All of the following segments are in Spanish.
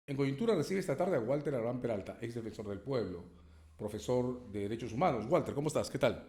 En coyuntura recibe esta tarde a Walter Abraham Peralta, ex defensor del pueblo, profesor de Derechos Humanos. Walter, ¿cómo estás? ¿Qué tal?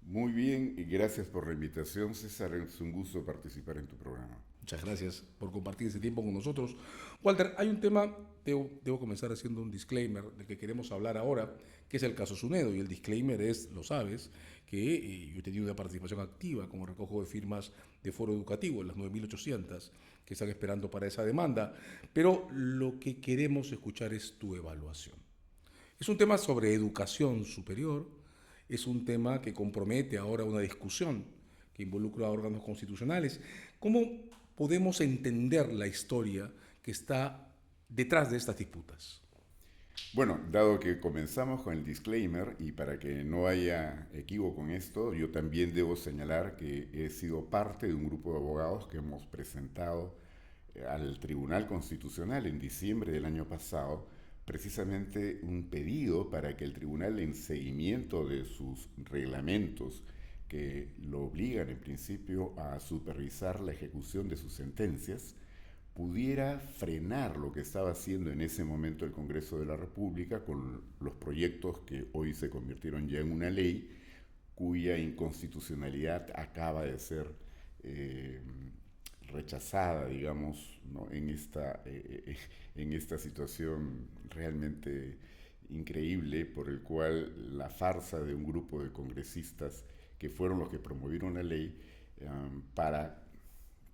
Muy bien y gracias por la invitación, César. Es un gusto participar en tu programa. Muchas gracias por compartir este tiempo con nosotros. Walter, hay un tema, debo comenzar haciendo un disclaimer del que queremos hablar ahora, que es el caso Sunedo. Y el disclaimer es, lo sabes, que yo he tenido una participación activa como recojo de firmas de foro educativo, las 9.800 que están esperando para esa demanda. Pero lo que queremos escuchar es tu evaluación. Es un tema sobre educación superior, es un tema que compromete ahora una discusión que involucra a órganos constitucionales. ¿Cómo podemos entender la historia que está detrás de estas disputas? Bueno, dado que comenzamos con el disclaimer y para que no haya equívoco en esto, yo también debo señalar que he sido parte de un grupo de abogados que hemos presentado al Tribunal Constitucional en diciembre del año pasado precisamente un pedido para que el tribunal, en seguimiento de sus reglamentos que lo obligan en principio a supervisar la ejecución de sus sentencias, pudiera frenar lo que estaba haciendo en ese momento el Congreso de la República con los proyectos que hoy se convirtieron ya en una ley cuya inconstitucionalidad acaba de ser eh, rechazada, digamos, ¿no? En esta situación realmente increíble por el cual la farsa de un grupo de congresistas que fueron los que promovieron la ley para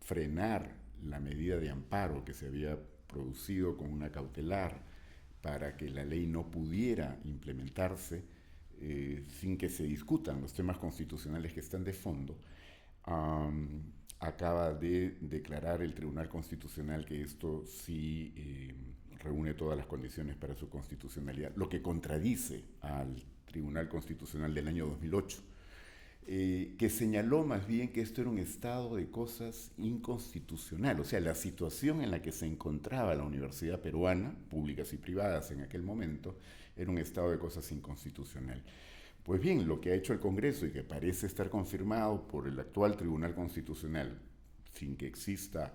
frenar la medida de amparo que se había producido con una cautelar para que la ley no pudiera implementarse sin que se discutan los temas constitucionales que están de fondo, acaba de declarar el Tribunal Constitucional que esto sí reúne todas las condiciones para su constitucionalidad, lo que contradice al Tribunal Constitucional del año 2008, que señaló más bien que esto era un estado de cosas inconstitucional, o sea, la situación en la que se encontraba la universidad peruana, públicas y privadas en aquel momento, era un estado de cosas inconstitucional. Pues bien, lo que ha hecho el Congreso y que parece estar confirmado por el actual Tribunal Constitucional, sin que exista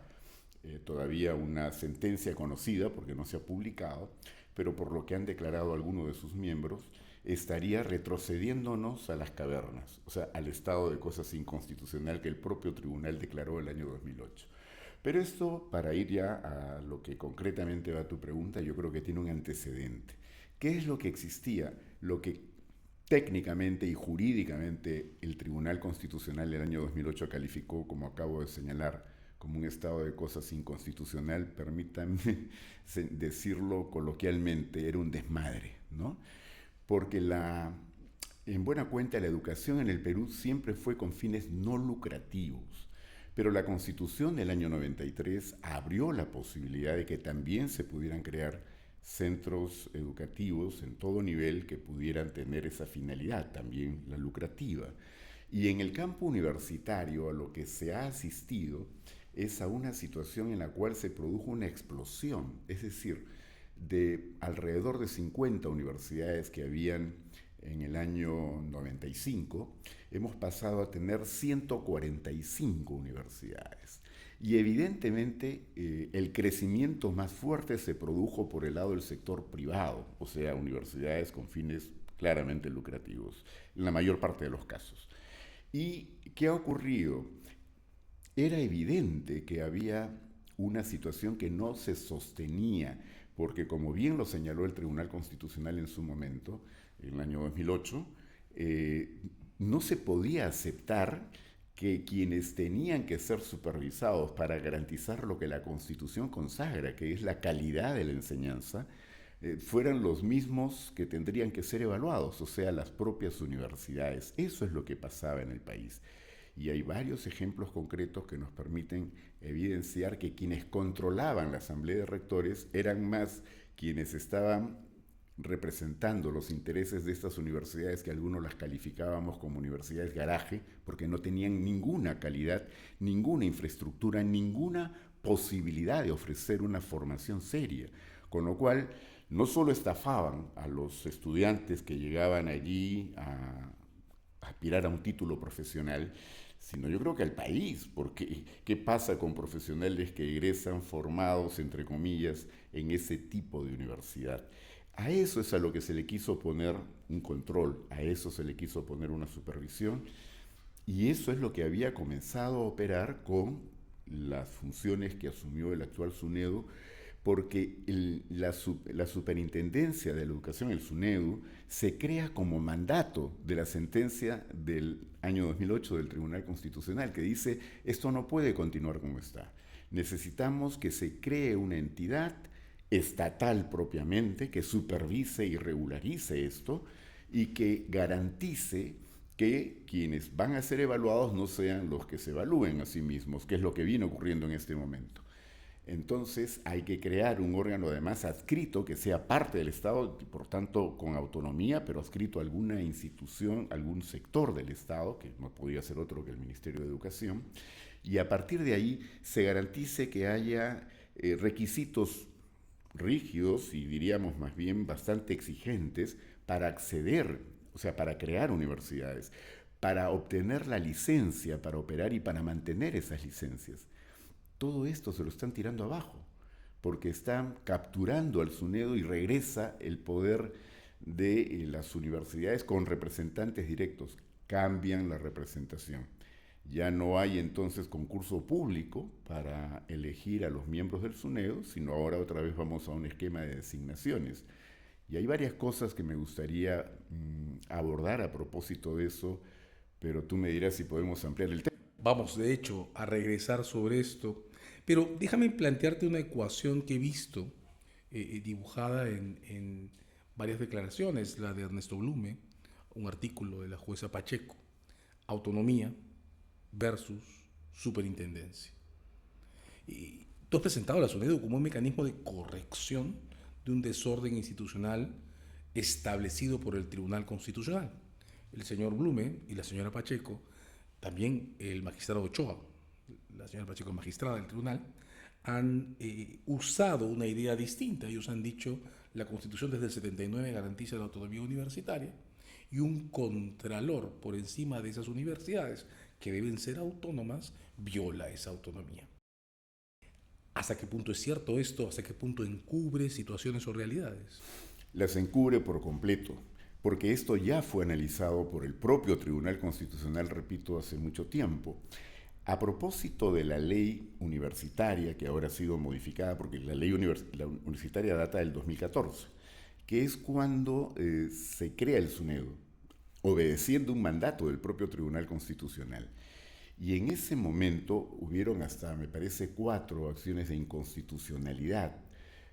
todavía una sentencia conocida, porque no se ha publicado, pero por lo que han declarado algunos de sus miembros, estaría retrocediéndonos a las cavernas, o sea, al estado de cosas inconstitucional que el propio tribunal declaró el año 2008. Pero esto, para ir ya a lo que concretamente va a tu pregunta, yo creo que tiene un antecedente. ¿Qué es lo que existía? Lo que técnicamente y jurídicamente el Tribunal Constitucional del año 2008 calificó, como acabo de señalar, como un estado de cosas inconstitucional, permítanme decirlo coloquialmente, era un desmadre, ¿no? Porque en buena cuenta la educación en el Perú siempre fue con fines no lucrativos. Pero la Constitución del año 93 abrió la posibilidad de que también se pudieran crear centros educativos en todo nivel que pudieran tener esa finalidad, también la lucrativa. Y en el campo universitario a lo que se ha asistido es a una situación en la cual se produjo una explosión, es decir, de alrededor de 50 universidades que habían en el año 95, hemos pasado a tener 145 universidades. Y evidentemente el crecimiento más fuerte se produjo por el lado del sector privado, o sea, universidades con fines claramente lucrativos, en la mayor parte de los casos. ¿Y qué ha ocurrido? Era evidente que había una situación que no se sostenía, porque como bien lo señaló el Tribunal Constitucional en su momento, en el año 2008, no se podía aceptar que quienes tenían que ser supervisados para garantizar lo que la Constitución consagra, que es la calidad de la enseñanza, fueran los mismos que tendrían que ser evaluados, o sea, las propias universidades. Eso es lo que pasaba en el país. Y hay varios ejemplos concretos que nos permiten evidenciar que quienes controlaban la Asamblea de Rectores eran más quienes estaban representando los intereses de estas universidades que algunos las calificábamos como universidades garaje porque no tenían ninguna calidad, ninguna infraestructura, ninguna posibilidad de ofrecer una formación seria. Con lo cual, no solo estafaban a los estudiantes que llegaban allí a aspirar a un título profesional, sino yo creo que al país, porque ¿qué pasa con profesionales que egresan formados, entre comillas, en ese tipo de universidad? A eso es a lo que se le quiso poner un control, a eso se le quiso poner una supervisión, y eso es lo que había comenzado a operar con las funciones que asumió el actual SUNEDU, porque la superintendencia de la educación, el SUNEDU, se crea como mandato de la sentencia del año 2008 del Tribunal Constitucional, que dice, esto no puede continuar como está. Necesitamos que se cree una entidad estatal propiamente, que supervise y regularice esto y que garantice que quienes van a ser evaluados no sean los que se evalúen a sí mismos, que es lo que viene ocurriendo en este momento. Entonces hay que crear un órgano además adscrito que sea parte del Estado, por tanto con autonomía, pero adscrito a alguna institución, algún sector del Estado, que no podía ser otro que el Ministerio de Educación, y a partir de ahí se garantice que haya requisitos rígidos y diríamos más bien bastante exigentes para acceder, o sea, para crear universidades, para obtener la licencia para operar y para mantener esas licencias. Todo esto se lo están tirando abajo, porque están capturando al SUNEDU y regresa el poder de las universidades con representantes directos. Cambian la representación. Ya no hay entonces concurso público para elegir a los miembros del SUNEDU, sino ahora otra vez vamos a un esquema de designaciones. Y hay varias cosas que me gustaría abordar a propósito de eso, pero tú me dirás si podemos ampliar el tema. Vamos, de hecho, a regresar sobre esto, pero déjame plantearte una ecuación que he visto dibujada en varias declaraciones, la de Ernesto Blume, un artículo de la jueza Pacheco, autonomía versus superintendencia. Y tú has presentado a la SUNEDU como un mecanismo de corrección de un desorden institucional establecido por el Tribunal Constitucional. El señor Blume y la señora Pacheco, también el magistrado Ochoa, la señora Pacheco es magistrada del tribunal, han usado una idea distinta. Ellos han dicho la Constitución desde el 79 garantiza la autonomía universitaria y un contralor por encima de esas universidades que deben ser autónomas viola esa autonomía. ¿Hasta qué punto es cierto esto? ¿Hasta qué punto encubre situaciones o realidades? Las encubre por completo, porque esto ya fue analizado por el propio Tribunal Constitucional, repito, hace mucho tiempo. A propósito de la ley universitaria, que ahora ha sido modificada, porque la ley universitaria data del 2014, que es cuando se crea el SUNEDU, obedeciendo un mandato del propio Tribunal Constitucional. Y en ese momento hubieron hasta, me parece, 4 acciones de inconstitucionalidad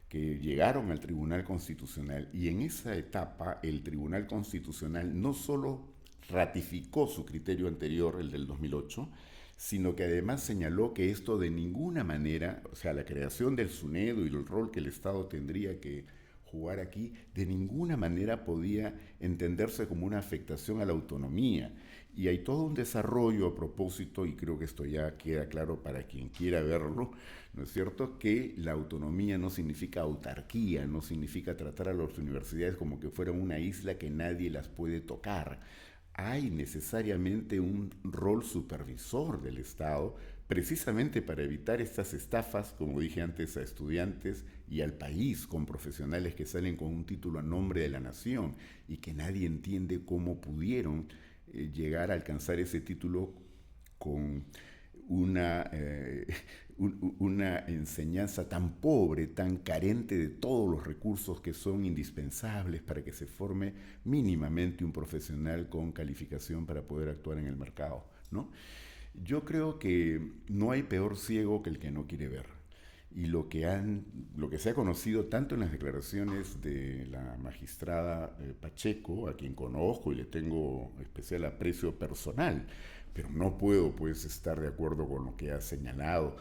que llegaron al Tribunal Constitucional, y en esa etapa el Tribunal Constitucional no solo ratificó su criterio anterior, el del 2008, sino que además señaló que esto de ninguna manera, o sea, la creación del SUNEDU y el rol que el Estado tendría que jugar aquí, de ninguna manera podía entenderse como una afectación a la autonomía. Y hay todo un desarrollo a propósito, y creo que esto ya queda claro para quien quiera verlo, ¿no es cierto?, que la autonomía no significa autarquía, no significa tratar a las universidades como que fueran una isla que nadie las puede tocar. Hay necesariamente un rol supervisor del Estado, precisamente para evitar estas estafas, como dije antes, a estudiantes y al país, con profesionales que salen con un título a nombre de la nación y que nadie entiende cómo pudieron llegar a alcanzar ese título con una enseñanza tan pobre, tan carente de todos los recursos que son indispensables para que se forme mínimamente un profesional con calificación para poder actuar en el mercado, ¿no? Yo creo que no hay peor ciego que el que no quiere ver. Y lo que se ha conocido tanto en las declaraciones de la magistrada Pacheco, a quien conozco y le tengo especial aprecio personal, pero no puedo pues estar de acuerdo con lo que ha señalado,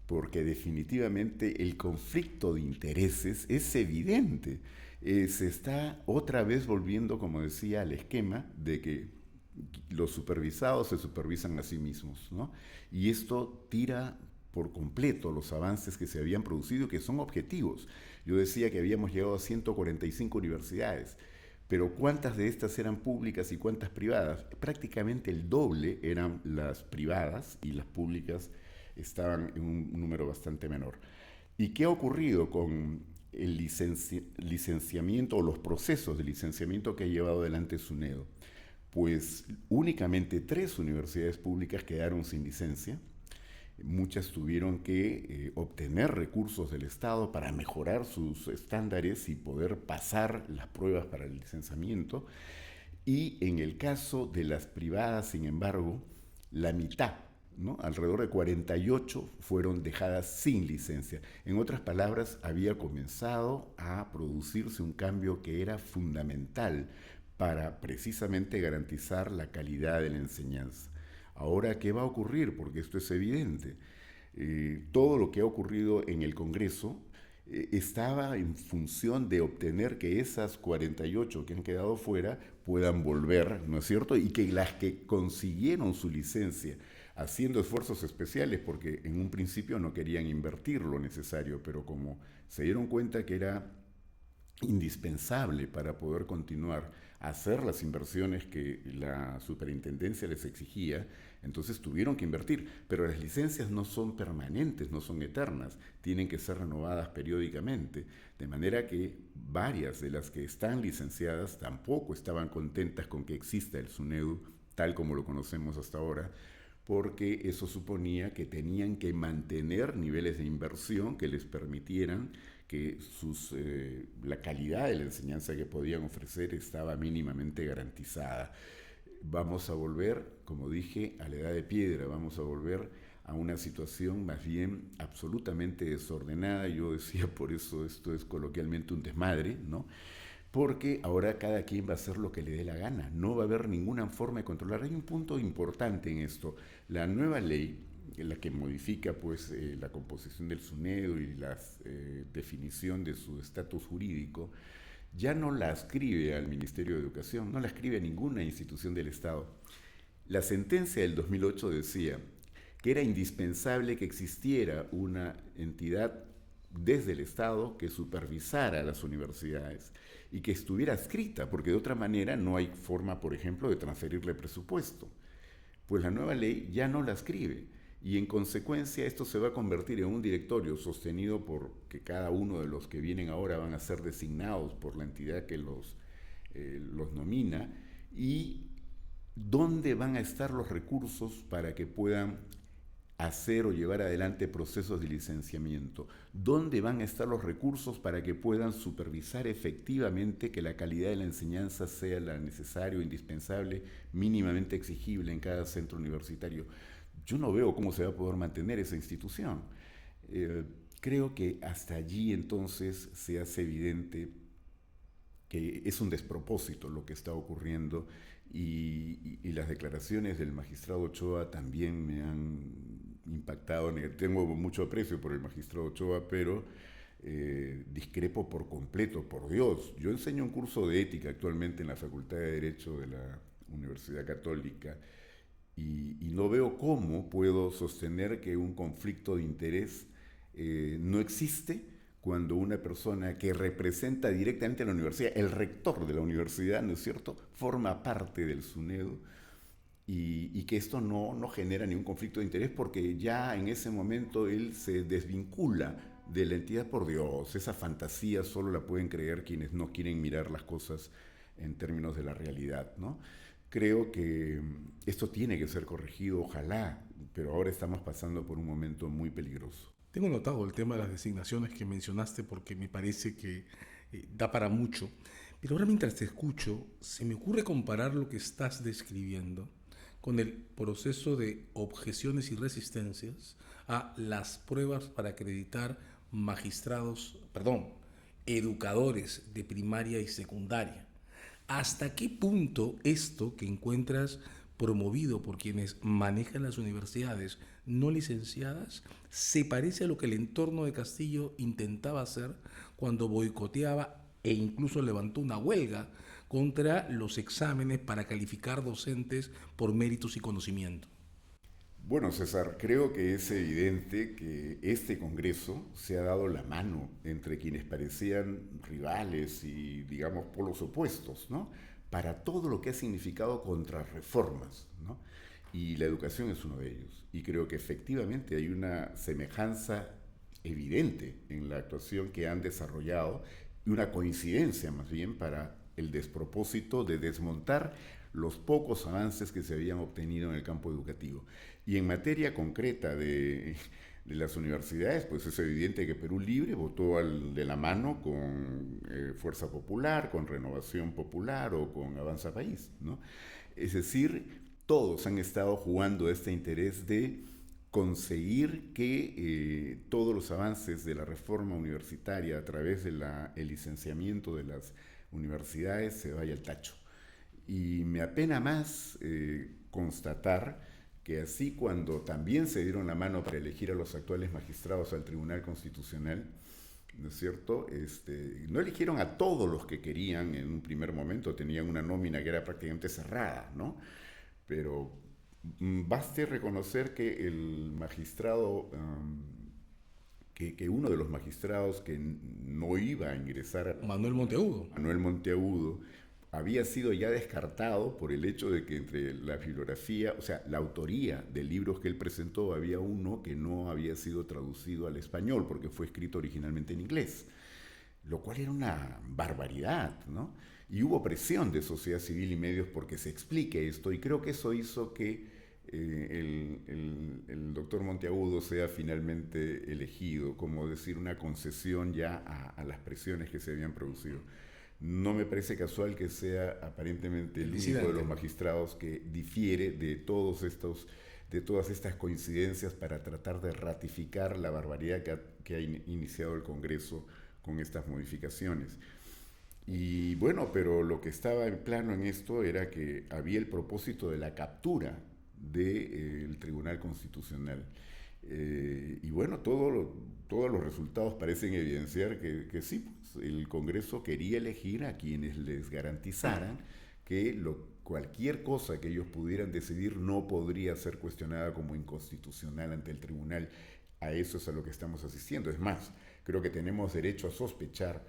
porque definitivamente el conflicto de intereses es evidente. Se está otra vez volviendo, como decía, al esquema de que los supervisados se supervisan a sí mismos, ¿no? Y esto tira por completo los avances que se habían producido, que son objetivos. Yo decía que habíamos llegado a 145 universidades, Pero ¿cuántas de estas eran públicas y cuántas privadas? Prácticamente el doble eran las privadas y las públicas estaban en un número bastante menor. ¿Y qué ha ocurrido con el licenciamiento o los procesos de licenciamiento que ha llevado adelante SUNEDO? Pues únicamente 3 universidades públicas quedaron sin licencia. Muchas tuvieron que obtener recursos del Estado para mejorar sus estándares y poder pasar las pruebas para el licenciamiento. Y en el caso de las privadas, sin embargo, la mitad, ¿no? Alrededor de 48 fueron dejadas sin licencia. En otras palabras, había comenzado a producirse un cambio que era fundamental para precisamente garantizar la calidad de la enseñanza. Ahora, ¿qué va a ocurrir? Porque esto es evidente. Todo lo que ha ocurrido en el Congreso estaba en función de obtener que esas 48 que han quedado fuera puedan volver, ¿no es cierto? Y que las que consiguieron su licencia haciendo esfuerzos especiales, porque en un principio no querían invertir lo necesario, pero como se dieron cuenta que era indispensable para poder continuar a hacer las inversiones que la superintendencia les exigía, entonces tuvieron que invertir. Pero las licencias no son permanentes, no son eternas, tienen que ser renovadas periódicamente, de manera que varias de las que están licenciadas tampoco estaban contentas con que exista el SUNEDU tal como lo conocemos hasta ahora, porque eso suponía que tenían que mantener niveles de inversión que les permitieran que la calidad de la enseñanza que podían ofrecer estaba mínimamente garantizada. Vamos a volver, como dije, a la edad de piedra, vamos a volver a una situación más bien absolutamente desordenada. Yo decía, por eso esto es coloquialmente un desmadre, ¿no? Porque ahora cada quien va a hacer lo que le dé la gana, no va a haber ninguna forma de controlar. Hay un punto importante en esto. La nueva ley, la que modifica pues la composición del SUNEDO y la definición de su estatus jurídico, ya no la adscribe al Ministerio de Educación, no la adscribe a ninguna institución del Estado. La sentencia del 2008 decía que era indispensable que existiera una entidad desde el Estado que supervisara las universidades y que estuviera adscrita, porque de otra manera no hay forma, por ejemplo, de transferirle presupuesto. Pues la nueva ley ya no la adscribe y en consecuencia esto se va a convertir en un directorio sostenido por que cada uno de los que vienen ahora van a ser designados por la entidad que los nomina, y dónde van a estar los recursos para que puedan hacer o llevar adelante procesos de licenciamiento, dónde van a estar los recursos para que puedan supervisar efectivamente que la calidad de la enseñanza sea la necesaria o indispensable, mínimamente exigible en cada centro universitario. Yo no veo cómo se va a poder mantener esa institución. Creo que hasta allí entonces se hace evidente que es un despropósito lo que está ocurriendo y las declaraciones del magistrado Ochoa también me han impactado. Tengo mucho aprecio por el magistrado Ochoa, pero discrepo por completo, por Dios. Yo enseño un curso de ética actualmente en la Facultad de Derecho de la Universidad Católica y no veo cómo puedo sostener que un conflicto de interés no existe cuando una persona que representa directamente a la universidad, el rector de la universidad, ¿no es cierto?, forma parte del SUNEDO y que esto no genera ningún conflicto de interés porque ya en ese momento él se desvincula de la entidad. Por Dios, esa fantasía solo la pueden creer quienes no quieren mirar las cosas en términos de la realidad, ¿no? Creo que esto tiene que ser corregido, ojalá, pero ahora estamos pasando por un momento muy peligroso. Tengo notado el tema de las designaciones que mencionaste porque me parece que da para mucho, pero ahora mientras te escucho se me ocurre comparar lo que estás describiendo con el proceso de objeciones y resistencias a las pruebas para acreditar educadores de primaria y secundaria. ¿Hasta qué punto esto que encuentras promovido por quienes manejan las universidades no licenciadas se parece a lo que el entorno de Castillo intentaba hacer cuando boicoteaba e incluso levantó una huelga contra los exámenes para calificar docentes por méritos y conocimiento? Bueno, César, creo que es evidente que este Congreso se ha dado la mano entre quienes parecían rivales y, digamos, polos opuestos, ¿no? Para todo lo que ha significado contrarreformas, ¿no? Y la educación es uno de ellos. Y creo que efectivamente hay una semejanza evidente en la actuación que han desarrollado y una coincidencia más bien para el despropósito de desmontar los pocos avances que se habían obtenido en el campo educativo. Y en materia concreta de las universidades, pues es evidente que Perú Libre votó de la mano con Fuerza Popular, con Renovación Popular o con Avanza País, ¿no? Es decir, todos han estado jugando este interés de conseguir que todos los avances de la reforma universitaria a través del licenciamiento de las universidades se vaya al tacho. Y me apena más constatar que así cuando también se dieron la mano para elegir a los actuales magistrados al Tribunal Constitucional, ¿no es cierto? No eligieron a todos los que querían en un primer momento, tenían una nómina que era prácticamente cerrada, ¿no? Pero baste reconocer que el magistrado, que uno de los magistrados que no iba a ingresar, Manuel Monteagudo. Manuel Monteagudo, había sido ya descartado por el hecho de que entre la bibliografía, o sea, la autoría de libros que él presentó, había uno que no había sido traducido al español porque fue escrito originalmente en inglés, lo cual era una barbaridad, ¿no? Y hubo presión de sociedad civil y medios porque se explique esto, y creo que eso hizo que el doctor Monteagudo sea finalmente elegido, como decir, una concesión ya a las presiones que se habían producido. No me parece casual que sea aparentemente el único de los magistrados que difiere de todas estas coincidencias para tratar de ratificar la barbaridad que ha iniciado el Congreso con estas modificaciones. Y bueno, pero lo que estaba en plano en esto era que había el propósito de la captura del Tribunal Constitucional. Y bueno, todos los resultados parecen evidenciar que sí, pues, el Congreso quería elegir a quienes les garantizaran que cualquier cosa que ellos pudieran decidir no podría ser cuestionada como inconstitucional ante el tribunal. A eso es a lo que estamos asistiendo. Es más, creo que tenemos derecho a sospechar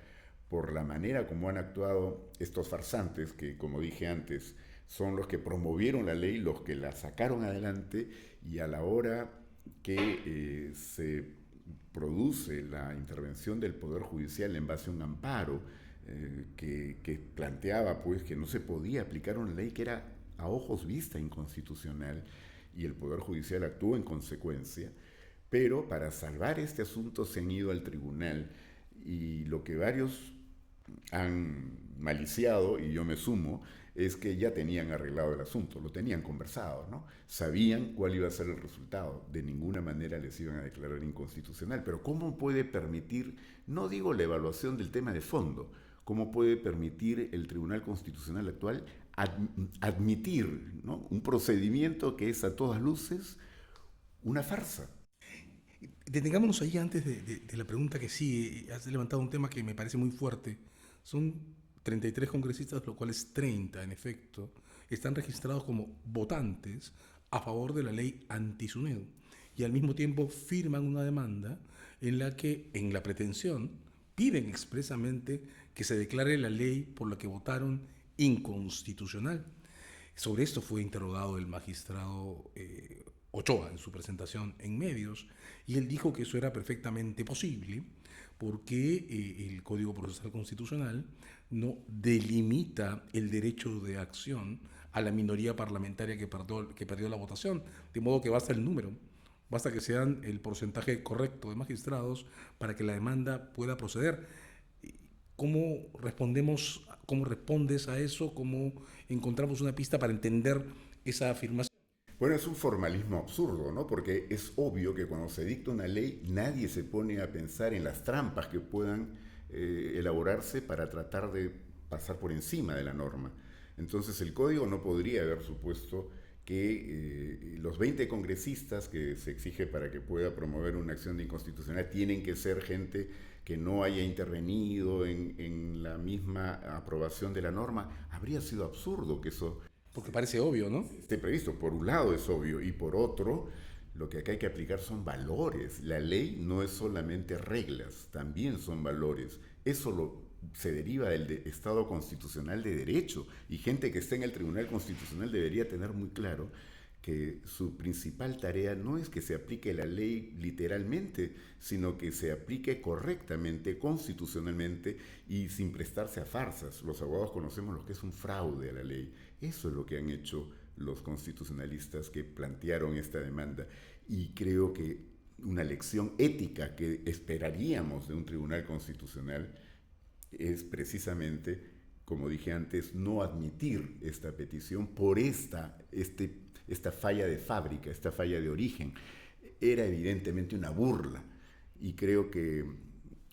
por la manera como han actuado estos farsantes, que como dije antes, son los que promovieron la ley, los que la sacaron adelante, y a la hora que se produce la intervención del Poder Judicial en base a un amparo que planteaba pues que no se podía aplicar una ley que era a ojos vista inconstitucional, y el Poder Judicial actuó en consecuencia, pero para salvar este asunto se han ido al tribunal, y lo que varios han maliciado, y yo me sumo, es que ya tenían arreglado el asunto, lo tenían conversado, ¿no? Sabían cuál iba a ser el resultado, de ninguna manera les iban a declarar inconstitucional, pero ¿cómo puede permitir, no digo la evaluación del tema de fondo, cómo puede permitir el Tribunal Constitucional actual admitir, ¿no?, un procedimiento que es a todas luces una farsa? Detengámonos ahí antes de la pregunta que sigue. Has levantado un tema que me parece muy fuerte. Son 33 congresistas, los cuales 30, en efecto, están registrados como votantes a favor de la ley anti-SUNEDU. Y al mismo tiempo firman una demanda en la que, en la pretensión, piden expresamente que se declare la ley por la que votaron inconstitucional. Sobre esto fue interrogado el magistrado Ochoa en su presentación en medios, y él dijo que eso era perfectamente posible porque el Código Procesal Constitucional no delimita el derecho de acción a la minoría parlamentaria que perdió la votación, de modo que basta el número, basta que sean el porcentaje correcto de magistrados para que la demanda pueda proceder. ¿Cómo respondes a eso? ¿Cómo encontramos una pista para entender esa afirmación? Bueno, es un formalismo absurdo, ¿no? Porque es obvio que cuando se dicta una ley, nadie se pone a pensar en las trampas que puedan elaborarse para tratar de pasar por encima de la norma. Entonces, el código no podría haber supuesto que los 20 congresistas que se exige para que pueda promover una acción de inconstitucionalidad tienen que ser gente que no haya intervenido en la misma aprobación de la norma. Habría sido absurdo que eso Porque parece obvio, ¿no? esté previsto. Por un lado es obvio y por otro, lo que acá hay que aplicar son valores. La ley no es solamente reglas, también son valores. Se deriva del Estado constitucional de derecho y gente que está en el Tribunal Constitucional debería tener muy claro que su principal tarea no es que se aplique la ley literalmente, sino que se aplique correctamente, constitucionalmente y sin prestarse a farsas. Los abogados conocemos lo que es un fraude a la ley. Eso es lo que han hecho los constitucionalistas que plantearon esta demanda. Y creo que una lección ética que esperaríamos de un tribunal constitucional es precisamente, como dije antes, no admitir esta petición por esta falla de fábrica, esta falla de origen. Era evidentemente una burla y creo que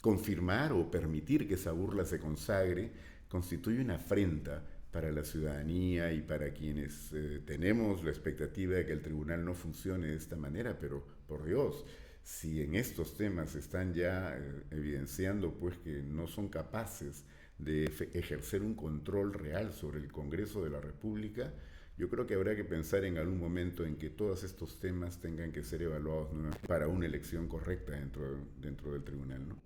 confirmar o permitir que esa burla se consagre constituye una afrenta para la ciudadanía y para quienes tenemos la expectativa de que el tribunal no funcione de esta manera, pero por Dios, si en estos temas están ya evidenciando pues que no son capaces de ejercer un control real sobre el Congreso de la República, yo creo que habrá que pensar en algún momento en que todos estos temas tengan que ser evaluados para una elección correcta dentro del tribunal, ¿no?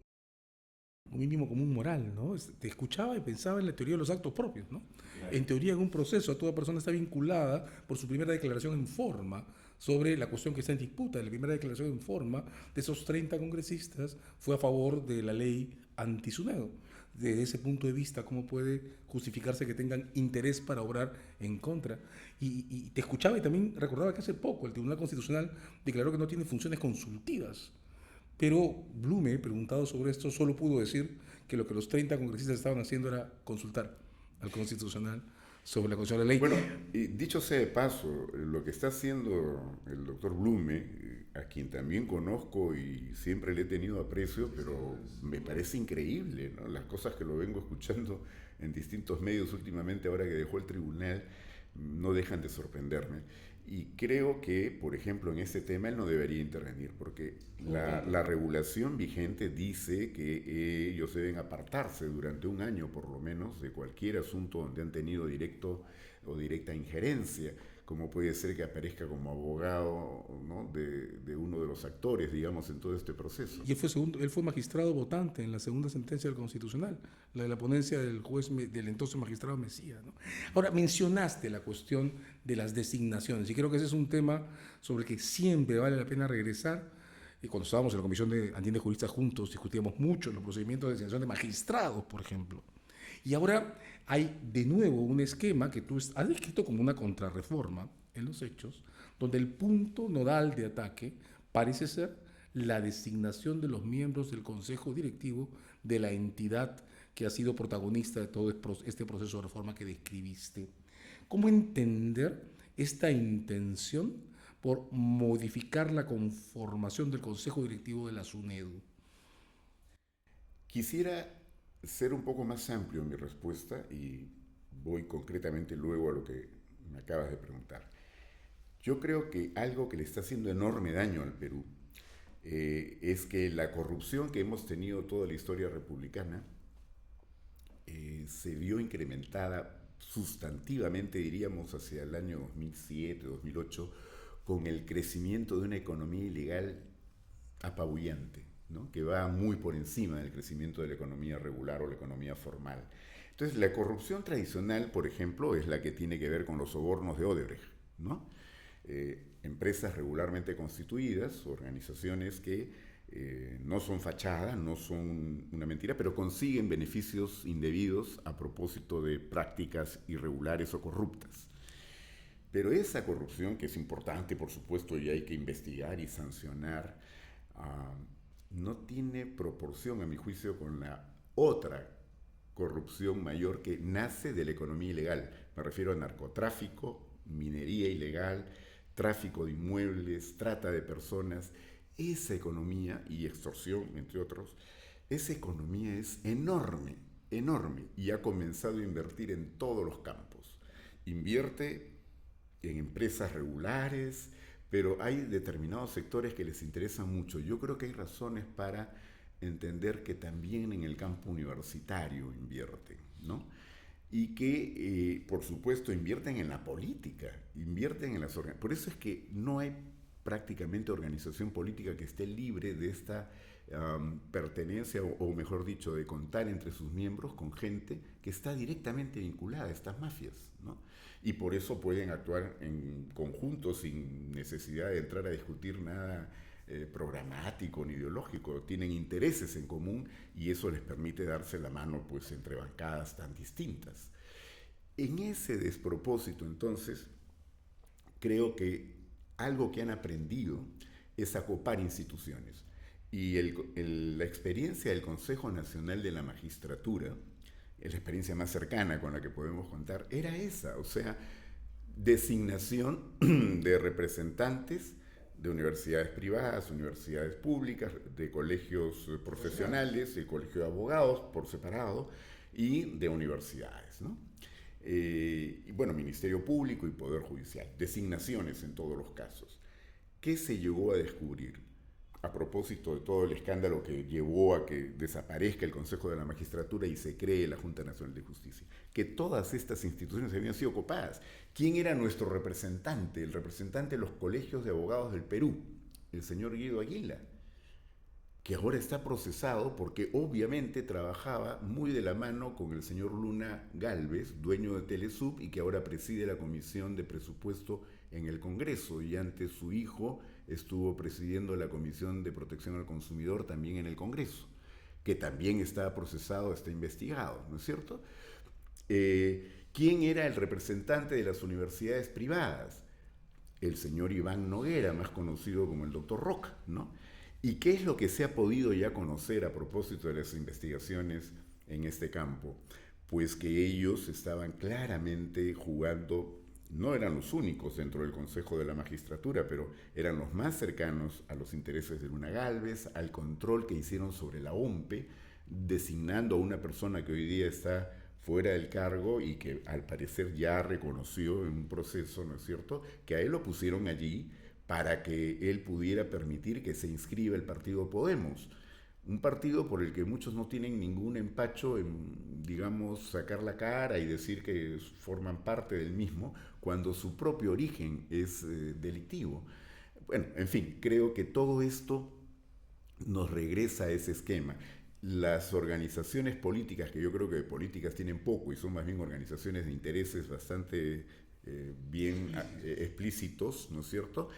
Un mínimo común moral, ¿no? Te escuchaba y pensaba en la teoría de los actos propios, ¿no? Claro. En teoría, en un proceso, toda persona está vinculada por su primera declaración en forma sobre la cuestión que está en disputa. La primera declaración en forma de esos 30 congresistas fue a favor de la ley anti-Sunedo. Desde ese punto de vista, ¿cómo puede justificarse que tengan interés para obrar en contra? Y te escuchaba y también recordaba que hace poco el Tribunal Constitucional declaró que no tiene funciones consultivas. Pero Blume, preguntado sobre esto, solo pudo decir que lo que los 30 congresistas estaban haciendo era consultar al Constitucional sobre la cuestión de la ley. Bueno, y dicho sea de paso, lo que está haciendo el doctor Blume, a quien también conozco y siempre le he tenido aprecio, pero me parece increíble, ¿no? Las cosas que lo vengo escuchando en distintos medios últimamente, ahora que dejó el tribunal, no dejan de sorprenderme. Y creo que, por ejemplo, en este tema él no debería intervenir, porque la regulación vigente dice que ellos deben apartarse durante un año, por lo menos, de cualquier asunto donde han tenido directo o directa injerencia, como puede ser que aparezca como abogado, ¿no?, de uno de los actores, digamos, en todo este proceso. Y él fue magistrado votante en la segunda sentencia del Constitucional, la de la ponencia del entonces magistrado Mesía, ¿no? Ahora, mencionaste la cuestión de las designaciones, y creo que ese es un tema sobre el que siempre vale la pena regresar. Y cuando estábamos en la Comisión de Andines Juristas juntos, discutíamos mucho los procedimientos de designación de magistrados, por ejemplo. Y ahora hay de nuevo un esquema que tú has descrito como una contrarreforma en los hechos, donde el punto nodal de ataque parece ser la designación de los miembros del Consejo Directivo de la entidad que ha sido protagonista de todo este proceso de reforma que describiste. ¿Cómo entender esta intención por modificar la conformación del Consejo Directivo de la SUNEDU? Quisiera ser un poco más amplio en mi respuesta y voy concretamente luego a lo que me acabas de preguntar. Yo creo que algo que le está haciendo enorme daño al Perú es que la corrupción que hemos tenido toda la historia republicana se vio incrementada sustantivamente, diríamos, hacia el año 2007, 2008, con el crecimiento de una economía ilegal apabullante, ¿no?, que va muy por encima del crecimiento de la economía regular o la economía formal. Entonces, la corrupción tradicional, por ejemplo, es la que tiene que ver con los sobornos de Odebrecht, ¿no? Empresas regularmente constituidas, organizaciones que no son fachadas, no son una mentira, pero consiguen beneficios indebidos a propósito de prácticas irregulares o corruptas. Pero esa corrupción, que es importante, por supuesto, y hay que investigar y sancionar, no tiene proporción, a mi juicio, con la otra corrupción mayor que nace de la economía ilegal. Me refiero a narcotráfico, minería ilegal, tráfico de inmuebles, trata de personas. Esa economía, y extorsión, entre otros, esa economía es enorme, enorme, y ha comenzado a invertir en todos los campos. Invierte en empresas regulares, pero hay determinados sectores que les interesan mucho. Yo creo que hay razones para entender que también en el campo universitario invierten, ¿no? y que, por supuesto, invierten en la política, invierten en las organizaciones. Por eso es que no hay prácticamente organización política que esté libre de esta pertenencia, o mejor dicho, de contar entre sus miembros con gente que está directamente vinculada a estas mafias, ¿no? Y por eso pueden actuar en conjunto sin necesidad de entrar a discutir nada programático ni ideológico. Tienen intereses en común y eso les permite darse la mano pues entre bancadas tan distintas. En ese despropósito, entonces, creo que algo que han aprendido es acopar instituciones. Y la experiencia del Consejo Nacional de la Magistratura, la experiencia más cercana con la que podemos contar, era esa, o sea, designación de representantes de universidades privadas, universidades públicas, de colegios profesionales, de colegio de abogados por separado y de universidades, ¿no? Y bueno, Ministerio Público y Poder Judicial, designaciones en todos los casos. ¿Qué se llegó a descubrir? A propósito de todo el escándalo que llevó a que desaparezca el Consejo de la Magistratura y se cree la Junta Nacional de Justicia, que todas estas instituciones habían sido copadas. ¿Quién era nuestro representante? El representante de los colegios de abogados del Perú, el señor Guido Aguila, que ahora está procesado porque obviamente trabajaba muy de la mano con el señor Luna Gálvez, dueño de Telesub, y que ahora preside la Comisión de Presupuesto en el Congreso, y antes su hijo estuvo presidiendo la Comisión de Protección al Consumidor también en el Congreso, que también está procesado, está investigado, ¿no es cierto? ¿Quién era el representante de las universidades privadas? El señor Iván Noguera, más conocido como el doctor Roca, ¿no? ¿Y qué es lo que se ha podido ya conocer a propósito de las investigaciones en este campo? Pues que ellos estaban claramente jugando, no eran los únicos dentro del Consejo de la Magistratura, pero eran los más cercanos a los intereses de Luna Gálvez, al control que hicieron sobre la OMPE, designando a una persona que hoy día está fuera del cargo y que al parecer ya reconoció en un proceso, ¿no es cierto?, que a él lo pusieron allí para que él pudiera permitir que se inscriba el partido Podemos, un partido por el que muchos no tienen ningún empacho en, digamos, sacar la cara y decir que forman parte del mismo, cuando su propio origen es delictivo. Bueno, en fin, creo que todo esto nos regresa a ese esquema. Las organizaciones políticas, que yo creo que de políticas tienen poco y son más bien organizaciones de intereses bastante bien explícitos, ¿no es cierto?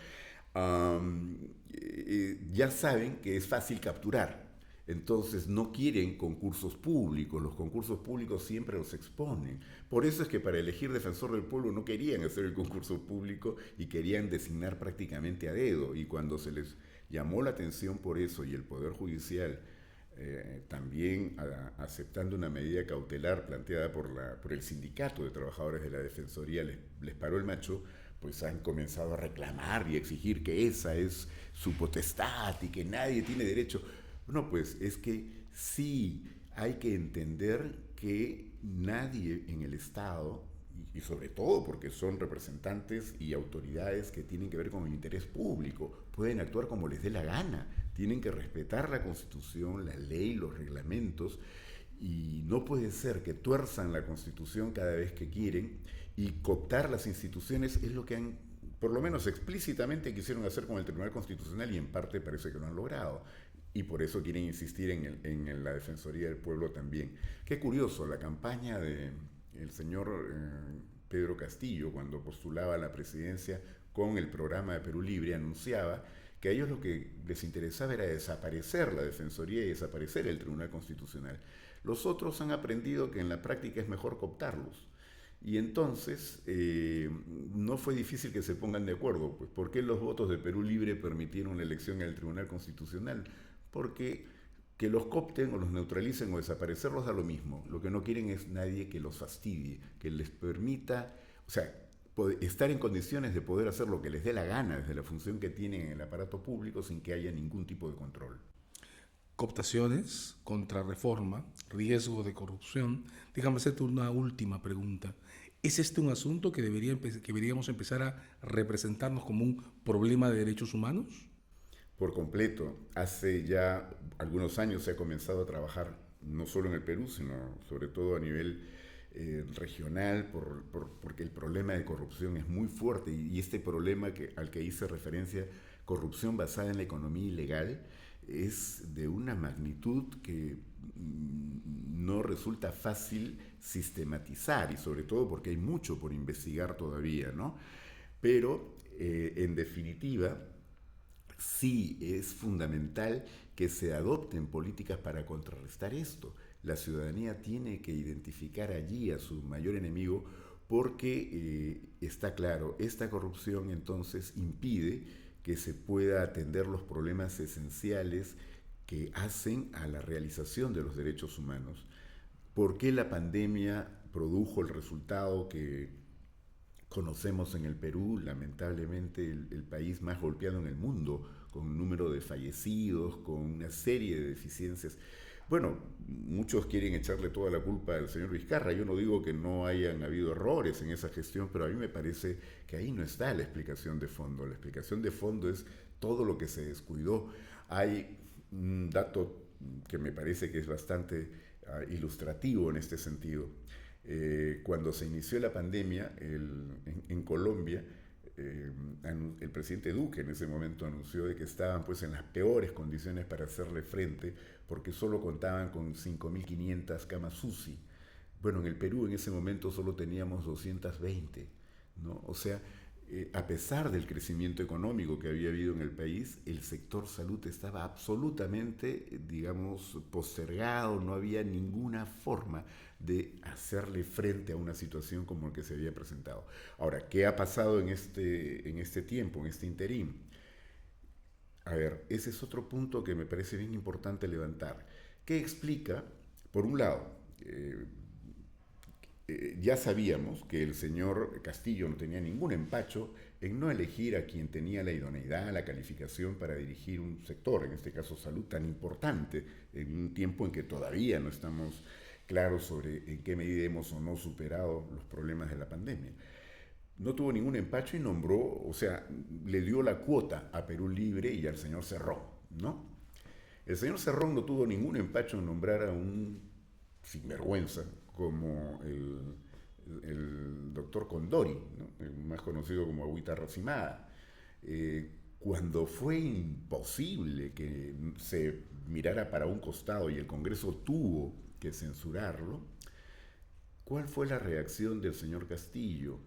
Ya saben que es fácil capturar. Entonces no quieren concursos públicos, los concursos públicos siempre los exponen. Por eso es que para elegir defensor del pueblo no querían hacer el concurso público y querían designar prácticamente a dedo. Y cuando se les llamó la atención por eso y el Poder Judicial también aceptando una medida cautelar planteada por el Sindicato de Trabajadores de la Defensoría, les paró el macho, pues han comenzado a reclamar y exigir que esa es su potestad y que nadie tiene derecho. No, pues es que sí hay que entender que nadie en el Estado, y sobre todo porque son representantes y autoridades que tienen que ver con el interés público, pueden actuar como les dé la gana, tienen que respetar la Constitución, la ley, los reglamentos, y no puede ser que tuerzan la Constitución cada vez que quieren, y cooptar las instituciones es lo que han, por lo menos explícitamente, quisieron hacer con el Tribunal Constitucional y en parte parece que lo han logrado. Y por eso quieren insistir en la Defensoría del Pueblo también. Qué curioso, la campaña del señor Pedro Castillo, cuando postulaba a la presidencia con el programa de Perú Libre, anunciaba que a ellos lo que les interesaba era desaparecer la Defensoría y desaparecer el Tribunal Constitucional. Los otros han aprendido que en la práctica es mejor cooptarlos. Y entonces no fue difícil que se pongan de acuerdo. Pues, ¿por qué los votos de Perú Libre permitieron la elección en el Tribunal Constitucional? Porque que los coopten o los neutralicen o desaparecerlos da lo mismo. Lo que no quieren es nadie que los fastidie, que les permita, o sea, estar en condiciones de poder hacer lo que les dé la gana desde la función que tienen en el aparato público sin que haya ningún tipo de control. Cooptaciones, contrarreforma, riesgo de corrupción. Déjame hacerte una última pregunta. ¿Es este un asunto que deberíamos empezar a representarnos como un problema de derechos humanos? Por completo. Hace ya algunos años se ha comenzado a trabajar no solo en el Perú, sino sobre todo a nivel regional, porque el problema de corrupción es muy fuerte y este problema al que hice referencia, corrupción basada en la economía ilegal, es de una magnitud que no resulta fácil sistematizar y sobre todo porque hay mucho por investigar todavía, ¿no? Pero en definitiva sí es fundamental que se adopten políticas para contrarrestar esto. La ciudadanía tiene que identificar allí a su mayor enemigo porque está claro, esta corrupción entonces impide que se pueda atender los problemas esenciales que hacen a la realización de los derechos humanos. ¿Por qué la pandemia produjo el resultado que conocemos en el Perú? Lamentablemente el país más golpeado en el mundo, con un número de fallecidos, con una serie de deficiencias. Bueno, muchos quieren echarle toda la culpa al señor Vizcarra. Yo no digo que no hayan habido errores en esa gestión, pero a mí me parece que ahí no está la explicación de fondo. La explicación de fondo es todo lo que se descuidó. Hay un dato que me parece que es bastante ilustrativo en este sentido. Cuando se inició la pandemia en Colombia, el presidente Duque en ese momento anunció de que estaban pues en las peores condiciones para hacerle frente porque solo contaban con 5.500 camas UCI. Bueno, en el Perú en ese momento solo teníamos 220, ¿no? O sea, a pesar del crecimiento económico que había habido en el país, el sector salud estaba absolutamente, digamos, postergado, no había ninguna forma de hacerle frente a una situación como la que se había presentado. Ahora, ¿qué ha pasado en este tiempo, en este interín? A ver, ese es otro punto que me parece bien importante levantar. ¿Qué explica, por un lado, ya sabíamos que el señor Castillo no tenía ningún empacho en no elegir a quien tenía la idoneidad, la calificación para dirigir un sector, en este caso salud, tan importante, en un tiempo en que todavía no estamos claros sobre en qué medida hemos o no superado los problemas de la pandemia. No tuvo ningún empacho y nombró, o sea, le dio la cuota a Perú Libre y al señor Cerrón, ¿no? El señor Cerrón no tuvo ningún empacho en nombrar a un sinvergüenza como el doctor Condori, ¿no? El más conocido como Agüita Racimada. Cuando fue imposible que se mirara para un costado y el Congreso tuvo que censurarlo, ¿cuál fue la reacción del señor Castillo?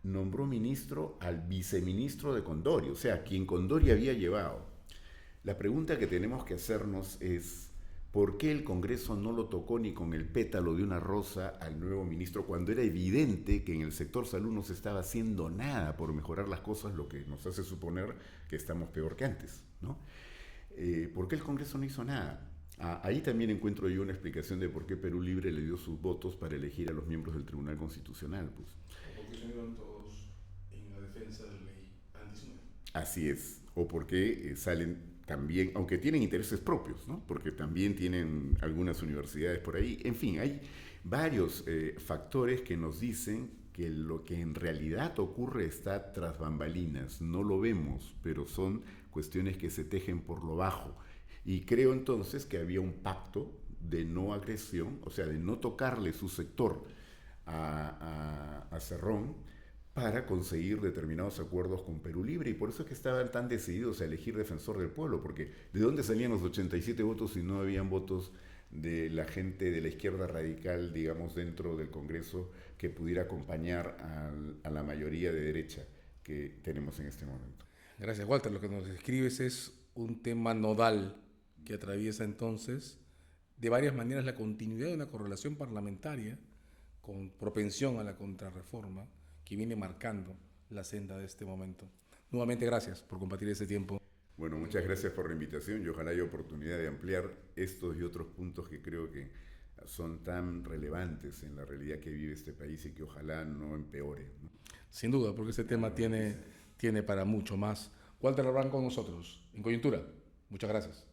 Nombró ministro al viceministro de Condori, o sea, quien Condori había llevado. La pregunta que tenemos que hacernos es, ¿por qué el Congreso no lo tocó ni con el pétalo de una rosa al nuevo ministro cuando era evidente que en el sector salud no se estaba haciendo nada por mejorar las cosas, lo que nos hace suponer que estamos peor que antes, ¿no? ¿Por qué el Congreso no hizo nada? Ahí también encuentro yo una explicación de por qué Perú Libre le dio sus votos para elegir a los miembros del Tribunal Constitucional, pues. Porque se unieron todos en la defensa de la ley anti-SUNEDO. Así es, o porque salen también, aunque tienen intereses propios, ¿no? Porque también tienen algunas universidades por ahí. En fin, hay varios factores que nos dicen que lo que en realidad ocurre está tras bambalinas. No lo vemos, pero son cuestiones que se tejen por lo bajo. Y creo entonces que había un pacto de no agresión, o sea, de no tocarle su sector a Cerrón, para conseguir determinados acuerdos con Perú Libre, y por eso es que estaban tan decididos a elegir defensor del pueblo, porque ¿de dónde salían los 87 votos si no habían votos de la gente de la izquierda radical, digamos, dentro del Congreso que pudiera acompañar a la mayoría de derecha que tenemos en este momento? Gracias, Walter. Lo que nos describes es un tema nodal que atraviesa entonces de varias maneras la continuidad de una correlación parlamentaria con propensión a la contrarreforma que viene marcando la senda de este momento. Nuevamente, gracias por compartir este tiempo. Bueno, muchas gracias por la invitación y ojalá haya oportunidad de ampliar estos y otros puntos que creo que son tan relevantes en la realidad que vive este país y que ojalá no empeore, ¿no? Sin duda, porque este tema tiene para mucho más. Walter Labrán con nosotros, en Coyuntura. Muchas gracias.